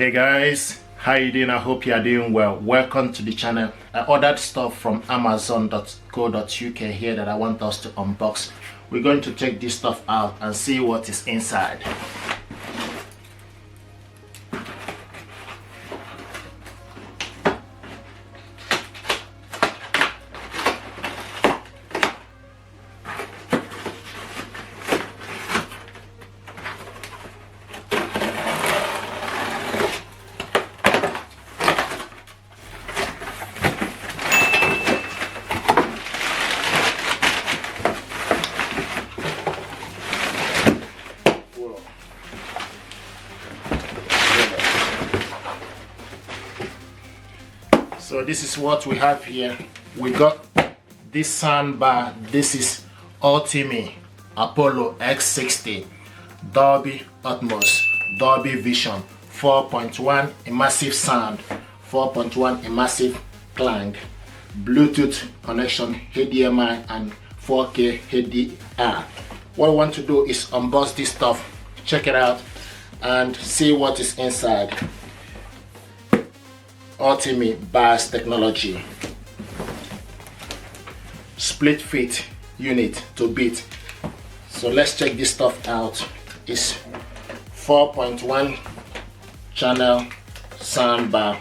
Hey guys, how you doing? I hope you are doing well. Welcome to the channel. I ordered stuff from amazon.co.uk here that I want us to unbox. We're going to take this stuff out and see what is inside. So this is what we have here. We got this soundbar. This is Ultimate Apollo X60 Dolby Atmos Dolby Vision 4.1 immersive sound, 4.1 immersive clang, Bluetooth connection, HDMI and 4K HDR. What I want to do is unbox this stuff, check it out and see what is inside. Ultimate bass technology, split fit unit to beat. So let's check this stuff out. It's 4.1 channel soundbar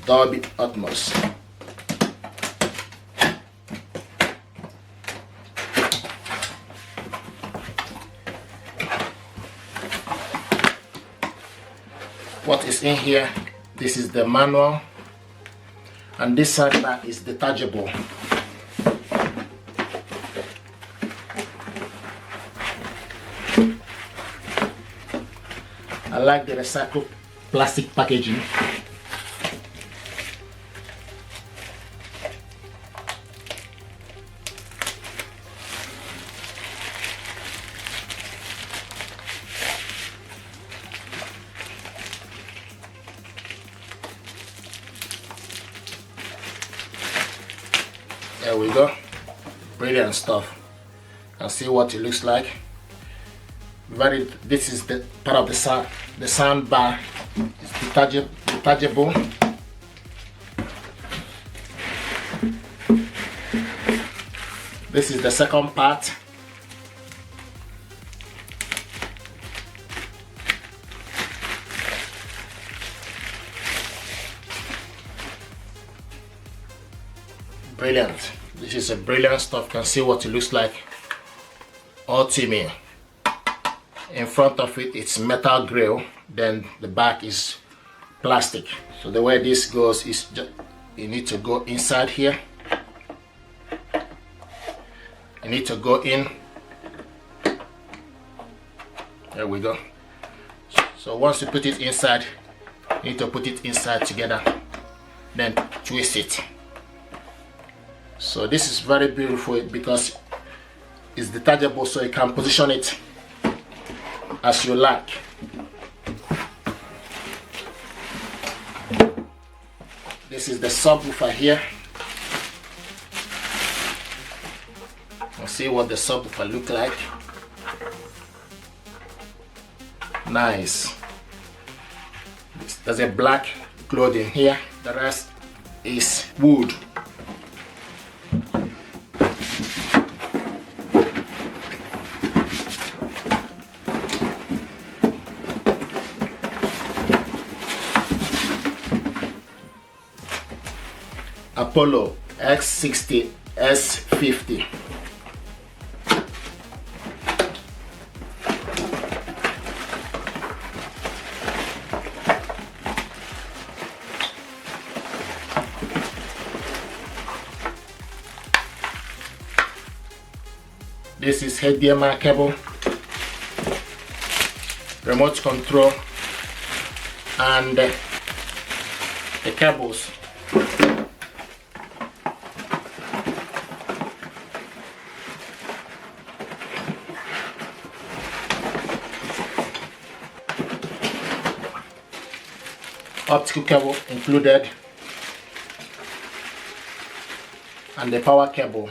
Dolby Atmos. What is in here? This is the manual, and this soundbar is detachable. I like the recycled plastic packaging. There we go, brilliant stuff. And see what it looks like. This is the part of the sound bar. It's detachable. This is the second part. Brilliant. This is a brilliant stuff. You can see what it looks like. Ultimate. In front of it, it's metal grill. Then the back is plastic. So the way this goes is just, you need to go inside here. You need to go in. There we go. So once you put it inside, you need to put it inside together. Then twist it. So this is very beautiful because it's detachable, so you can position it as you like. This is the subwoofer here. Let's see what the subwoofer look like. Nice. There's a black clothing here. The rest is wood. Apollo X60 S50. This is HDMI cable, remote control, and the cables. Optical cable included, and the power cable.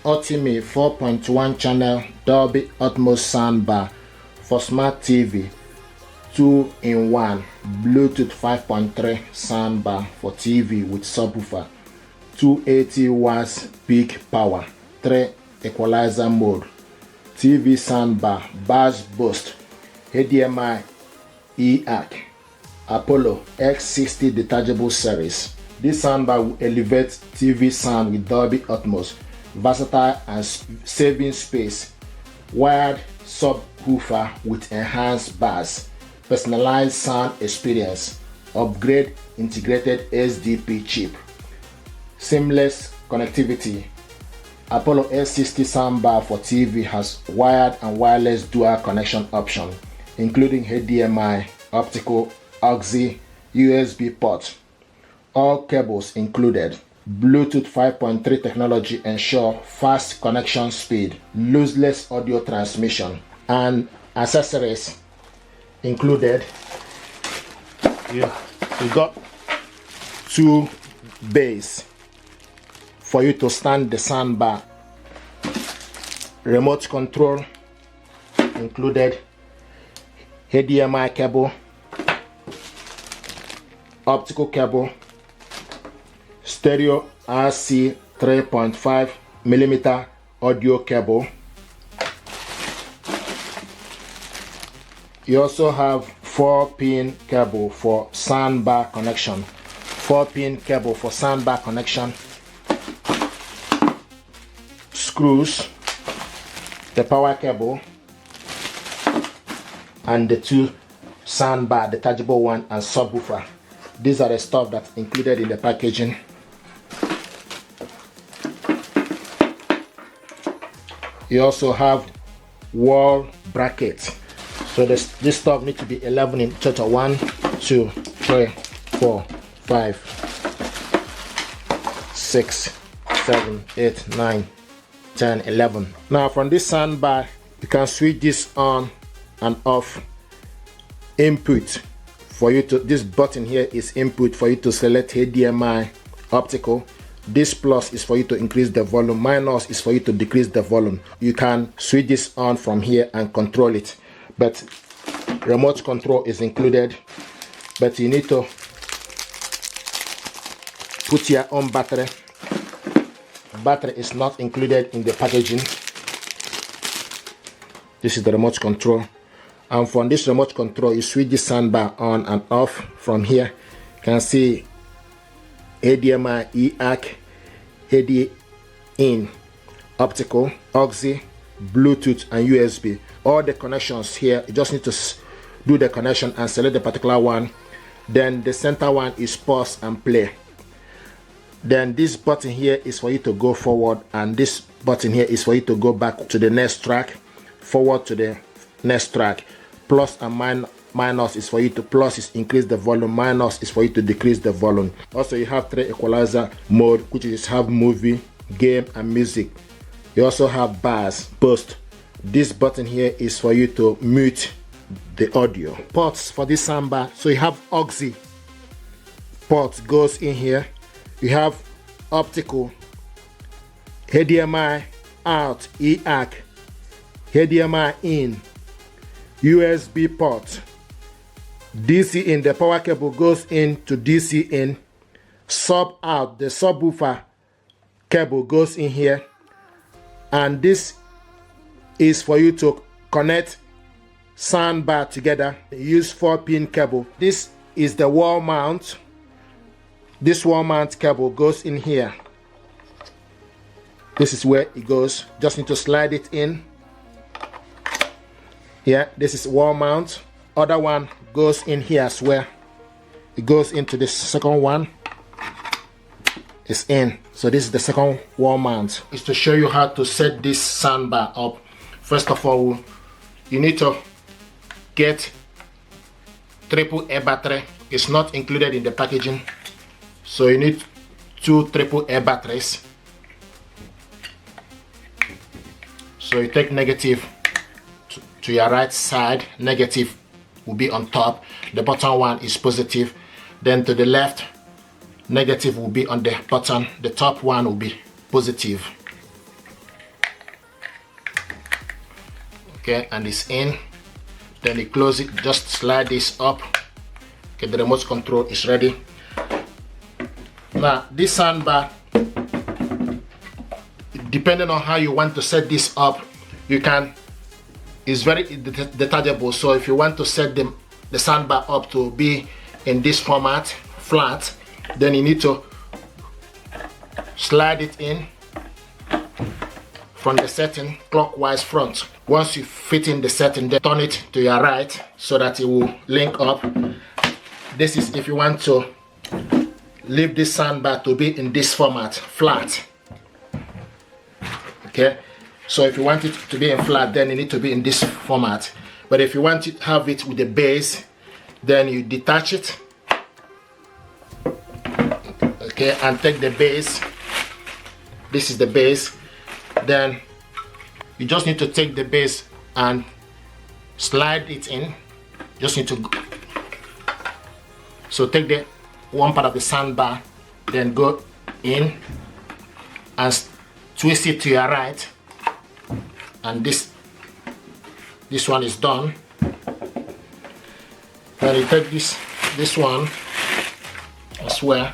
ultimate 4.1 channel Dolby Atmos soundbar for smart TV, 2-in-1 Bluetooth 5.3 soundbar for TV with subwoofer, 280 watts peak power, 3 equalizer mode, TV soundbar, bass boost, HDMI, EAC, Apollo X60 detachable series. This soundbar will elevate TV sound with Dolby Atmos, versatile and saving space, wired subwoofer with enhanced bass, personalized sound experience, upgrade integrated SDP chip, seamless connectivity. Apollo X60 soundbar for TV has wired and wireless dual connection option, including HDMI, optical, auxiliary, USB port. All cables included. Bluetooth 5.3 technology ensure fast connection speed, lossless audio transmission, and accessories included. You got 2 bays for you to stand the soundbar. Remote control included. HDMI cable, optical cable, stereo RC 3.5mm audio cable. You also have 4-pin cable for soundbar connection. 4-pin cable for soundbar connection. Screws, the power cable, and the 2 soundbar, detachable one and subwoofer. These are the stuff that's included in the packaging. You also have wall brackets. So this stuff needs to be 11 in total. 1, 2, 3, 4, 5, 6, 7, 8, 9, 10, 11. Now from this soundbar, you can switch this on and off. Input for you to, this button here is input for you to select HDMI, optical. This plus is for you to increase the volume, minus is for you to decrease the volume. You can switch this on from here and control it, but remote control is included, but you need to put your own battery. Battery is not included in the packaging. This is the remote control, and from this remote control you switch the soundbar on and off. From here you can see HDMI, EAC, HD in, optical, auxiliary, Bluetooth, and USB. All the connections here, you just need to do the connection and select the particular one. Then the center one is pause and play. Then this button here is for you to go forward, and this button here is for you to go back to the next track, forward to the next track. Plus and minus is for you to, plus is increase the volume, minus is for you to decrease the volume. Also you have 3 equalizer mode, which is have movie, game, and music. You also have bass boost. This button here is for you to mute the audio. Ports for this soundbar, so you have auxiliary port goes in here. You have optical, HDMI out, EAC, HDMI in, USB port, DC in, the power cable goes in to DC in, sub out, the subwoofer cable goes in here, and this is for you to connect soundbar together. Use 4-pin cable. This is the wall mount. This wall mount cable goes in here. This is where it goes. Just need to slide it in. Yeah, this is wall mount. Other one goes in here as well. It goes into the second one. It's in. So this is the second wall mount. It's to show you how to set this soundbar up. First of all, you need to get AAA battery. It's not included in the packaging. So you need 2 AAA batteries. So you take negative to your right side, negative will be on top, the bottom one is positive. Then to the left, negative will be on the bottom, the top one will be positive. Okay, and it's in. Then you close it, just slide this up. Okay, the remote control is ready. Now this soundbar, depending on how you want to set this up, you can, it's very detachable. So if you want to set the soundbar up to be in this format, flat, then you need to slide it in from the setting clockwise front. Once you fit in the setting, then turn it to your right so that it will link up. This is if you want to leave this soundbar to be in this format, flat. Okay, so if you want it to be in flat, then you need to be in this format. But if you want to have it with the bass, then you detach it. Okay, and take the bass. This is the bass. Then you just need to take the bass and slide it in. Just need to so take the one part of the soundbar, then go in and twist it to your right, and this one is done. Then you take this one as well,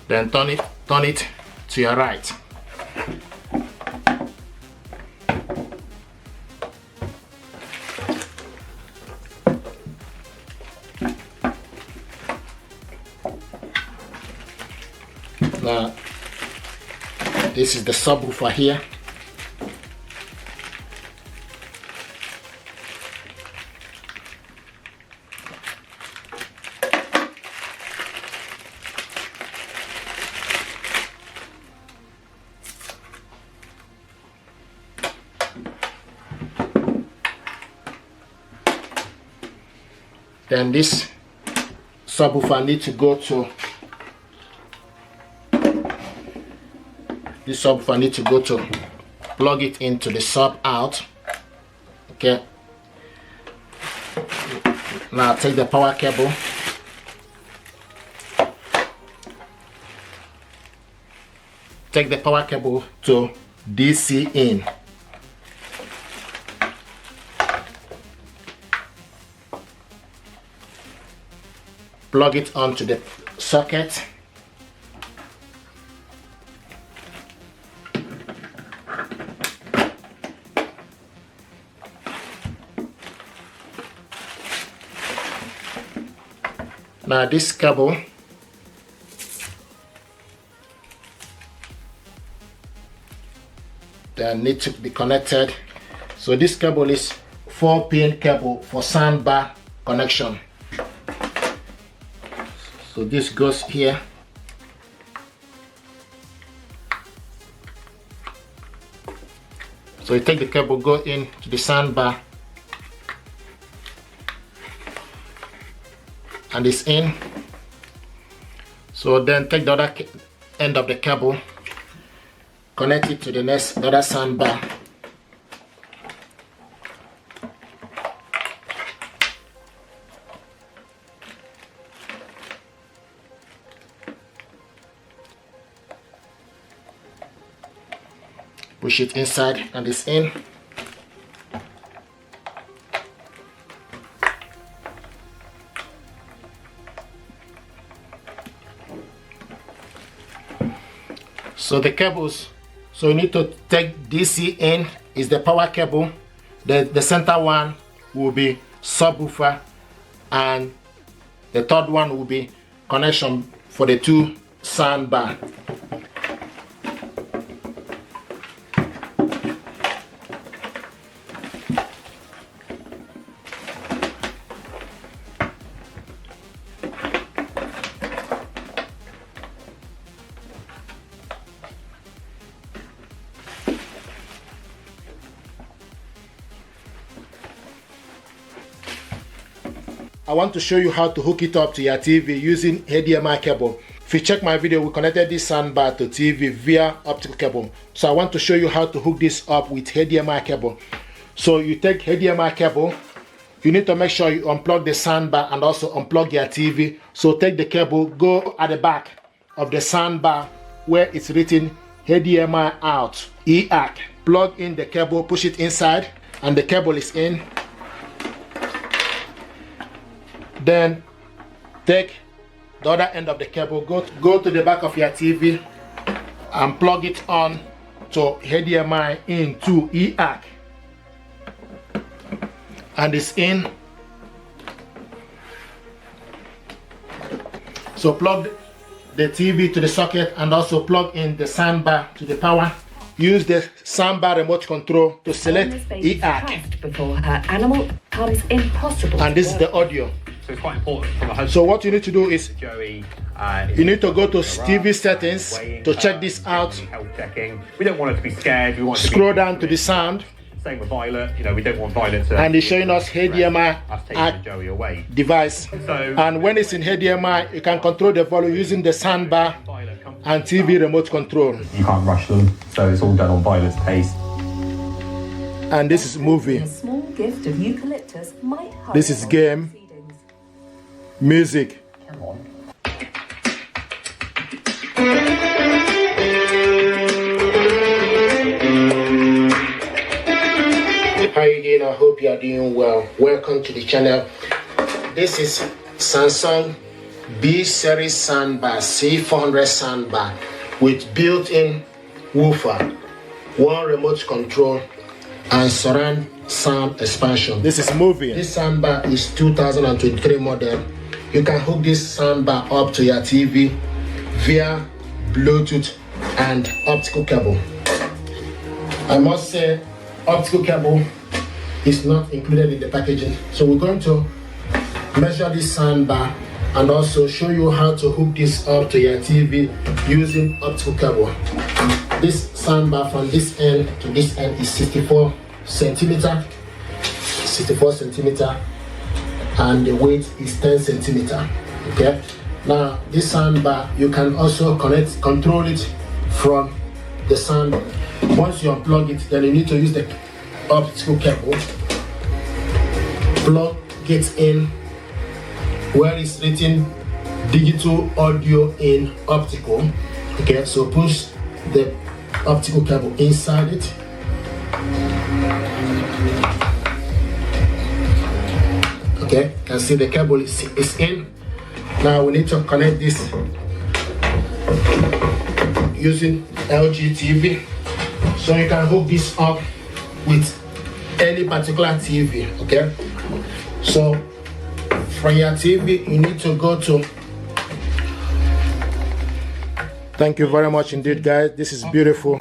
then turn it to your right. Now this is the subwoofer here. Then this subwoofer needs to go to plug it into the sub out. Okay, now take the power cable, to DC in. Plug it onto the socket. Now this cable then need to be connected. So this cable is 4-pin cable for soundbar connection. So this goes here. So you take the cable, go into the soundbar, and it's in. So then take the other end of the cable, connect it to the other soundbar. Push it inside and it's in. So the cables, so you need to take DC in is the power cable. The center one will be subwoofer, and the third one will be connection for the two soundbar. I want to show you how to hook it up to your TV using HDMI cable. If you check my video, we connected this soundbar to TV via optical cable. So I want to show you how to hook this up with HDMI cable. So you take HDMI cable, you need to make sure you unplug the soundbar and also unplug your TV. So take the cable, go at the back of the soundbar where it's written HDMI out, EAC. Plug in the cable, push it inside, and the cable is in. Then take the other end of the cable, go to the back of your TV and plug it on to HDMI into EAC. And it's in. So plug the TV to the socket and also plug in the soundbar to the power. Use the soundbar remote control to select EAC. Before her animal becomes impossible. And this is the audio. So it's quite important from a home. So what you need to do is Joey, you need to go to TV settings to check this out. Health checking. We don't want it to be scared. We want it to Scroll down to the sound. Same with Violet. You know, we don't want Violet to. And it's showing us HDMI taking Joey away. device. And when it's in HDMI, you can control the volume using the soundbar and TV remote control. You can't rush them, so it's all done on Violet's pace. And this is movie. A small gift of eucalyptus might help. This is game. Music. Come on. How you doing? I hope you are doing well. Welcome to the channel. This is Samsung B series soundbar, C400 soundbar with built-in woofer, one remote control, and surround sound expansion. This is moving. This soundbar is 2023 model. You can hook this soundbar up to your TV via Bluetooth and optical cable. I must say, optical cable is not included in the packaging. So we're going to measure this soundbar and also show you how to hook this up to your TV using optical cable. This soundbar from this end to this end is 64 centimeter, and the weight is 10 centimeter. Okay. Now this soundbar, you can also control it from the sound. Once you unplug it, then you need to use the optical cable. Plug it in where it's written digital audio in optical. Okay, so push the optical cable inside it. Okay, you can see the cable is in. Now we need to connect this using LG TV. So you can hook this up with any particular TV, okay? So from your TV, you need to go to. Thank you very much indeed, guys. This is beautiful.